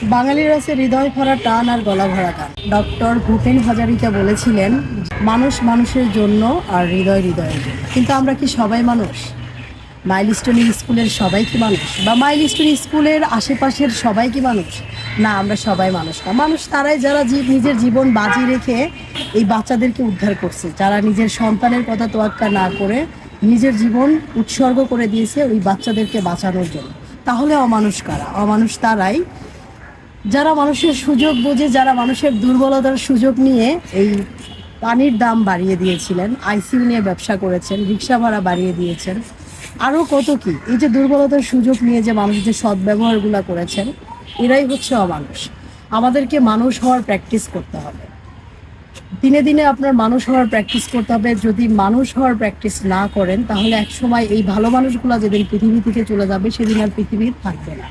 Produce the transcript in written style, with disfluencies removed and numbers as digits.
বাঙালির আছে হৃদয় ভরা টান আর গলা ভরা গান। ডক্টর ভূপেন হাজারিকা বলেছিলেন, মানুষ মানুষের জন্য আর হৃদয় হৃদয়ের জন্য। কিন্তু আমরা কি সবাই মানুষ? মাইলস্টোন স্কুলের সবাই কি মানুষ? বা মাইলস্টোন স্কুলের আশেপাশের সবাই কি মানুষ? না, আমরা সবাই মানুষ না। মানুষ তারাই যারা নিজের জীবন বাজি রেখে এই বাচ্চাদেরকে উদ্ধার করছে, যারা নিজের সন্তানের কথা তোয়াক্কা না করে নিজের জীবন উৎসর্গ করে দিয়েছে ওই বাচ্চাদেরকে বাঁচানোর জন্য। তাহলে অমানুষ কারা? অমানুষ তারাই যারা মানুষের সুযোগ বোঝে, যারা মানুষের দুর্বলতার সুযোগ নিয়ে এই পানির দাম বাড়িয়ে দিয়েছিলেন, আইসিইউ নিয়ে ব্যবসা করেছেন, রিক্সা ভাড়া বাড়িয়ে দিয়েছেন, আরও কত কি। এই যে দুর্বলতার সুযোগ নিয়ে যে মানুষ যে সদ্ব্যবহারগুলো করেছেন, এরাই হচ্ছে অমানুষ। আমাদেরকে মানুষ হওয়ার প্র্যাকটিস করতে হবে। দিনে দিনে আপনার মানুষ হওয়ার প্র্যাকটিস করতে হবে। যদি মানুষ হওয়ার প্র্যাকটিস না করেন, তাহলে একসময় এই ভালো মানুষগুলো যেদিন পৃথিবী থেকে চলে যাবে, সেদিন আর পৃথিবী থাকবে না।